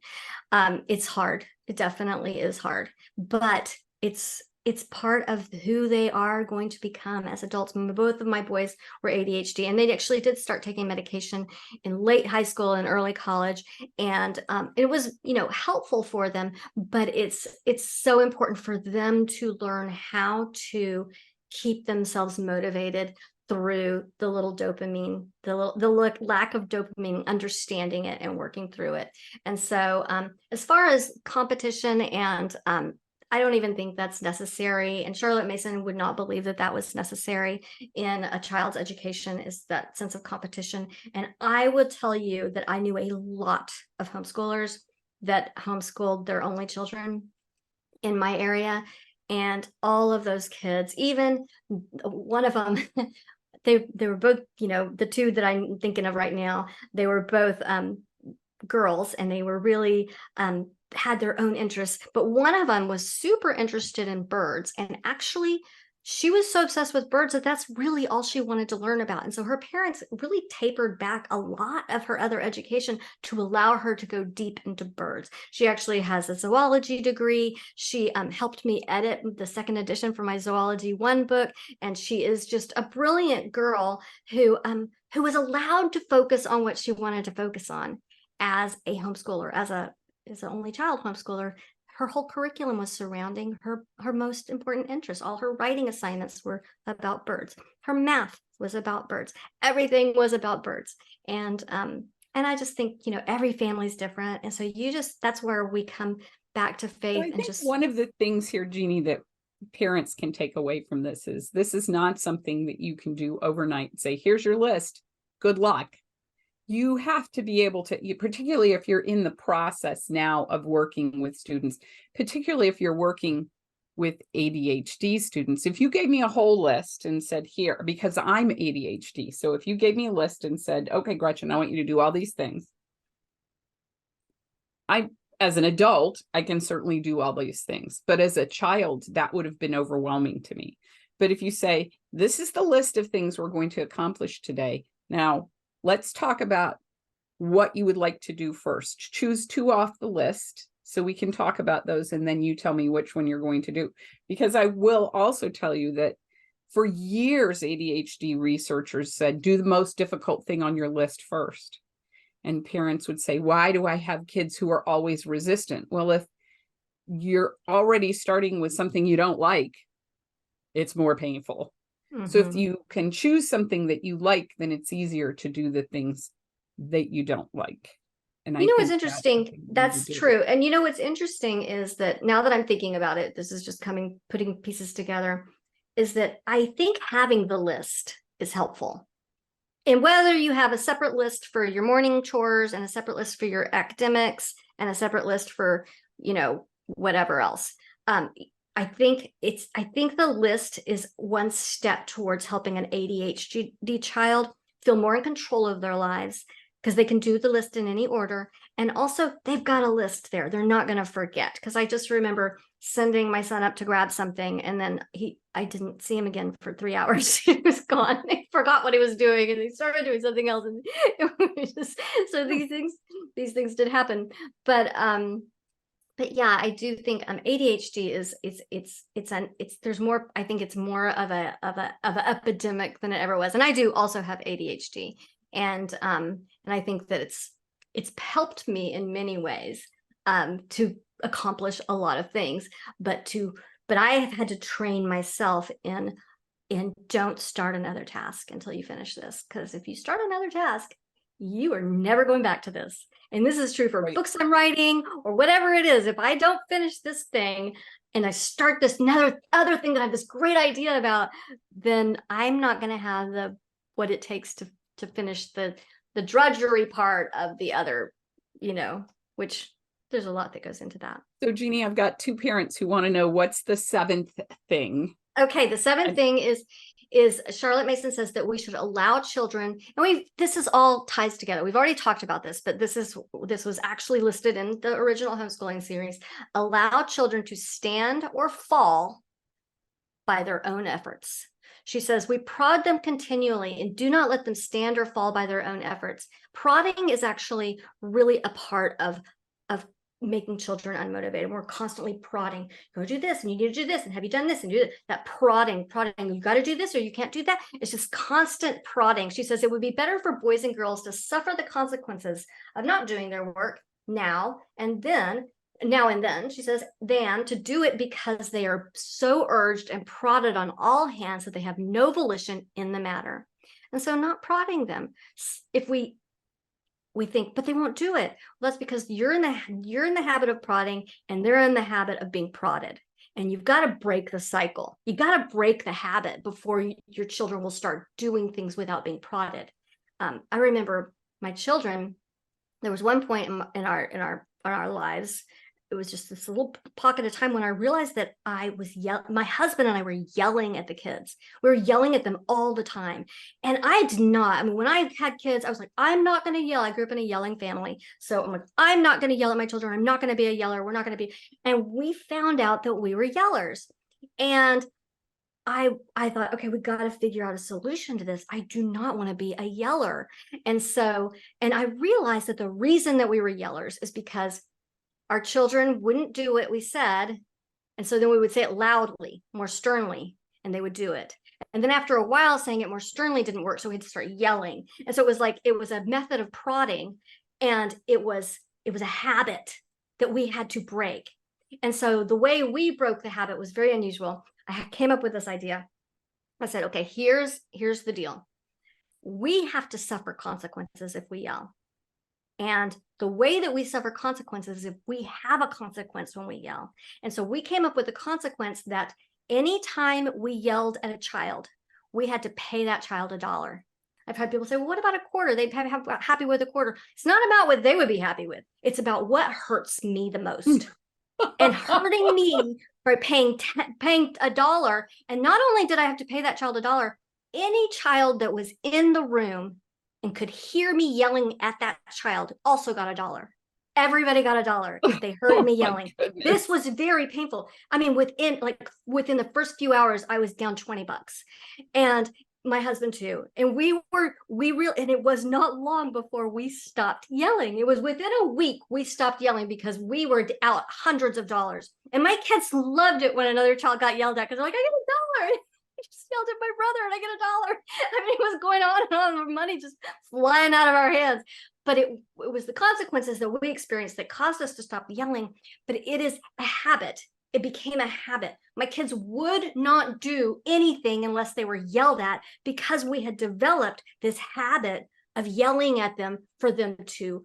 It's hard. It definitely is hard, but it's part of who they are going to become as adults. Both of my boys were ADHD, and they actually did start taking medication in late high school and early college. And it was, helpful for them, but it's so important for them to learn how to keep themselves motivated through the little dopamine, the lack of dopamine, understanding it and working through it. And so as far as competition, and I don't even think that's necessary. And Charlotte Mason would not believe that that was necessary in a child's education, is that sense of competition. And I would tell you that I knew a lot of homeschoolers that homeschooled their only children in my area. And all of those kids, even one of them, they were both, the two that I'm thinking of right now, they were both girls, and they were really had their own interests. But one of them was super interested in birds, and actually she was so obsessed with birds that that's really all she wanted to learn about. And so her parents really tapered back a lot of her other education to allow her to go deep into birds. She actually has a zoology degree. She helped me edit the second edition for my Zoology 1 book. And she is just a brilliant girl who was allowed to focus on what she wanted to focus on as a homeschooler, as an only child homeschooler. Her whole curriculum was surrounding her most important interests. All her writing assignments were about birds. Her math was about birds. Everything was about birds. And I just think, every family's different. And so that's where we come back to faith. Well, I think one of the things here, Jeannie, that parents can take away from this is not something that you can do overnight and say, here's your list, good luck. You have to be able to, particularly if you're in the process now of working with students, particularly if you're working with ADHD students. If you gave me a whole list and said, here, because I'm ADHD, so if you gave me a list and said, okay, Gretchen, I want you to do all these things, as an adult, I can certainly do all these things, but as a child, that would have been overwhelming to me. But if you say, this is the list of things we're going to accomplish today, now let's talk about what you would like to do first. Choose 2 off the list so we can talk about those, and then you tell me which one you're going to do. Because I will also tell you that for years, ADHD researchers said, do the most difficult thing on your list first. And parents would say, why do I have kids who are always resistant? Well, if you're already starting with something you don't like, it's more painful. So if you can choose something that you like, then it's easier to do the things that you don't like. And what's interesting? That's true. And what's interesting is that now that I'm thinking about it, this is just putting pieces together, is that I think having the list is helpful. And whether you have a separate list for your morning chores and a separate list for your academics and a separate list for, whatever else, I think the list is one step towards helping an ADHD child feel more in control of their lives because they can do the list in any order. And also they've got a list there. They're not going to forget. Because I just remember sending my son up to grab something, and then I didn't see him again for 3 hours. He was gone. He forgot what he was doing, and he started doing something else. And it was just, so these things did happen. But yeah, I do think ADHD is there's more. I think it's more of a epidemic than it ever was. And I do also have ADHD, and I think that it's helped me in many ways to accomplish a lot of things, but I have had to train myself in don't start another task until you finish this, because if you start another task, you are never going back to this. And this is true for books I'm writing or whatever it is. If I don't finish this thing and I start this other thing that I have this great idea about, then I'm not going to have what it takes to finish the drudgery part of the other, which there's a lot that goes into that. So Jeannie, I've got 2 parents who want to know, what's the 7th thing? Okay, the 7th thing is Charlotte Mason says that we should allow children, and this is all ties together. We've already talked about this, but this was actually listed in the original homeschooling series. Allow children to stand or fall by their own efforts. She says, we prod them continually and do not let them stand or fall by their own efforts. Prodding is actually really a part of making children unmotivated. We're constantly prodding, go do this, and you need to do this, and have you done this, and do that. Prodding, you got to do this or you can't do that. It's just constant prodding. She says it would be better for boys and girls to suffer the consequences of not doing their work now and then, she says, than to do it because they are so urged and prodded on all hands that they have no volition in the matter. And so not prodding them. If we think, but they won't do it. Well, that's because you're in the habit of prodding, and they're in the habit of being prodded. And you've got to break the cycle. You got to break the habit before your children will start doing things without being prodded. I remember my children. There was one point in our lives. It was just this little pocket of time when I realized that my husband and I were yelling at the kids. We were yelling at them all the time. And I did not, I mean, when I had kids, I was like, I'm not going to yell. I grew up in a yelling family. So I'm like, I'm not going to yell at my children. I'm not going to be a yeller. We're not going to be. And we found out that we were yellers. And I thought, okay, we got to figure out a solution to this. I do not want to be a yeller. And I realized that the reason that we were yellers is because our children wouldn't do what we said. And so then we would say it loudly, more sternly, and they would do it. And then after a while, saying it more sternly didn't work. So we had to start yelling. And so it was a method of prodding, and it was a habit that we had to break. And so the way we broke the habit was very unusual. I came up with this idea. I said, okay, here's the deal. We have to suffer consequences if we yell. And the way that we suffer consequences is if we have a consequence when we yell. And so we came up with a consequence that anytime we yelled at a child, we had to pay that child $1. I've had people say, well, what about a quarter? They'd have happy with a quarter. It's not about what they would be happy with. It's about what hurts me the most. And hurting me by paying $1. And not only did I have to pay that child $1, any child that was in the room and could hear me yelling at that child also got $1. Everybody got $1 if they heard me yelling. This was very painful. I mean, within the first few hours, I was down $20, and my husband too. And and it was not long before we stopped yelling. It was within a week we stopped yelling because we were out hundreds of dollars. And my kids loved it when another child got yelled at, because they're like, I get $1. I just yelled at my brother and I get $1. I mean, it was going on and on, money just flying out of our hands. But it was the consequences that we experienced that caused us to stop yelling. But it is a habit. It became a habit. My kids would not do anything unless they were yelled at, because we had developed this habit of yelling at them for them to,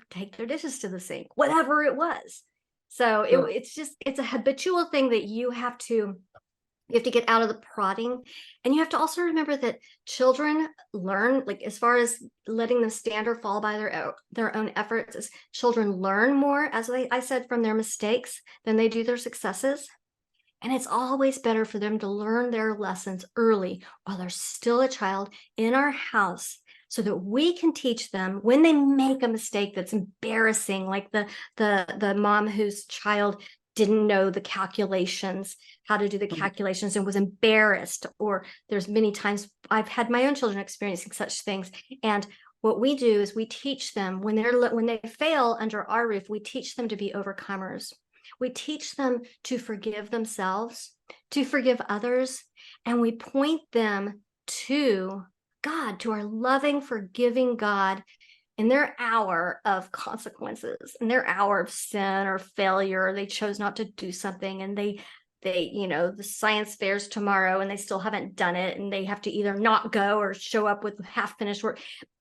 take their dishes to the sink, whatever it was. So it's a habitual thing that you have to get out of the prodding. And you have to also remember that children learn, like, as far as letting them stand or fall by their own efforts, children learn more, as I said, from their mistakes than they do their successes. And it's always better for them to learn their lessons early while they're still a child in our house, so that we can teach them when they make a mistake that's embarrassing, like the mom whose child didn't know the calculations, how to do the calculations, and was embarrassed. Or there's many times I've had my own children experiencing such things. And what we do is we teach them when they fail under our roof, we teach them to be overcomers. We teach them to forgive themselves, to forgive others, and we point them to God, to our loving, forgiving God in their hour of consequences, in their hour of sin or failure. They chose not to do something, and they the science fair's tomorrow and they still haven't done it, and they have to either not go or show up with half finished work.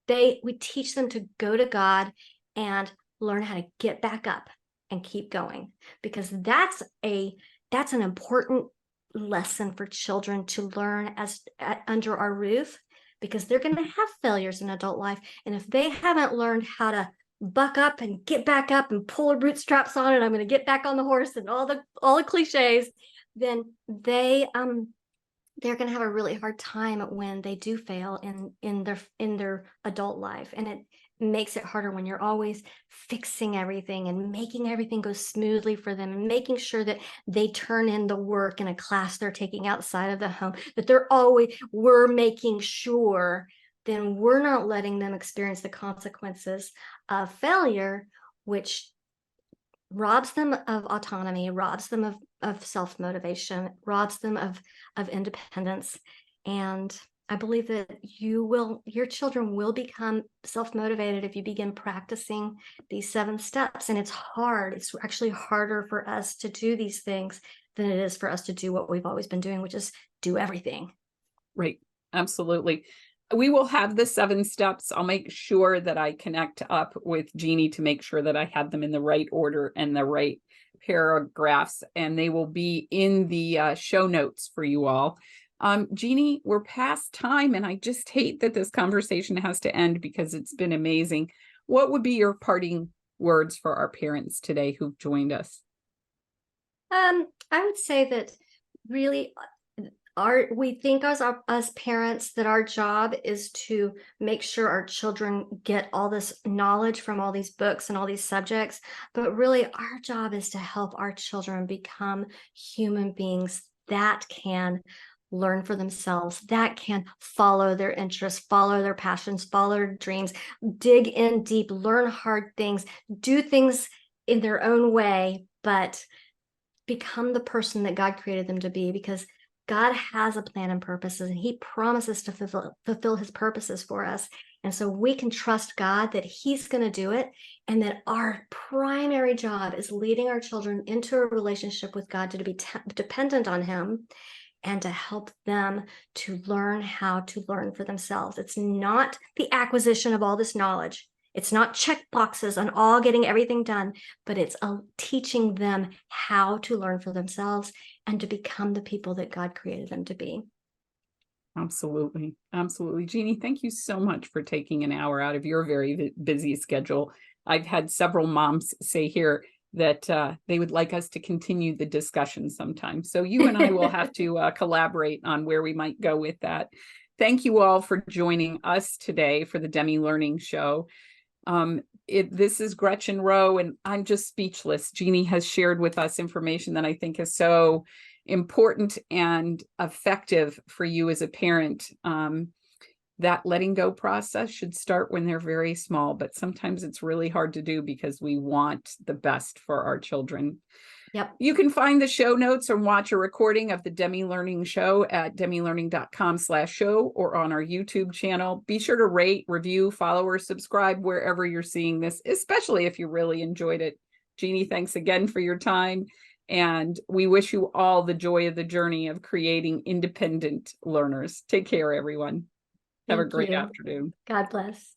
We teach them to go to God and learn how to get back up and keep going, because that's an important lesson for children to learn under our roof, because they're going to have failures in adult life. And if they haven't learned how to buck up and get back up and pull their bootstraps on, and I'm going to get back on the horse and all the cliches, then they're going to have a really hard time when they do fail in their adult life. And it makes it harder when you're always fixing everything and making everything go smoothly for them, and making sure that they turn in the work in a class they're taking outside of the home, that we're making sure. Then we're not letting them experience the consequences of failure, which robs them of autonomy, robs them of self-motivation, robs them of independence. And I believe that your children will become self-motivated if you begin practicing these 7 steps. And it's hard. It's actually harder for us to do these things than it is for us to do what we've always been doing, which is do everything. Right. Absolutely. We will have the 7 steps. I'll make sure that I connect up with Jeannie to make sure that I have them in the right order and the right paragraphs, and they will be in the show notes for you all. Jeannie, we're past time, and I just hate that this conversation has to end because it's been amazing. What would be your parting words for our parents today who've joined us? I would say that really we think as parents that our job is to make sure our children get all this knowledge from all these books and all these subjects, but really our job is to help our children become human beings that can learn for themselves, that can follow their interests, follow their passions, follow their dreams, dig in deep, learn hard things, do things in their own way, but become the person that God created them to be, because God has a plan and purposes, and he promises to fulfill his purposes for us. And so we can trust God that he's going to do it, and that our primary job is leading our children into a relationship with God, to be dependent on him, and to help them to learn how to learn for themselves. It's not the acquisition of all this knowledge. It's not check boxes on all getting everything done, but it's teaching them how to learn for themselves and to become the people that God created them to be. Absolutely. Absolutely. Jeannie, thank you so much for taking an hour out of your very busy schedule. I've had several moms say here that they would like us to continue the discussion sometime. So you and I will have to collaborate on where we might go with that. Thank you all for joining us today for the Demme Learning Show. This is Gretchen Rowe, and I'm just speechless. Jeannie has shared with us information that I think is so important and effective for you as a parent. That letting go process should start when they're very small, but sometimes it's really hard to do because we want the best for our children. Yep. You can find the show notes or watch a recording of the Demme Learning Show at demmelearning.com/show or on our YouTube channel. Be sure to rate, review, follow, or subscribe wherever you're seeing this, especially if you really enjoyed it. Jeannie, thanks again for your time. And we wish you all the joy of the journey of creating independent learners. Take care, everyone. Have a great afternoon. God bless.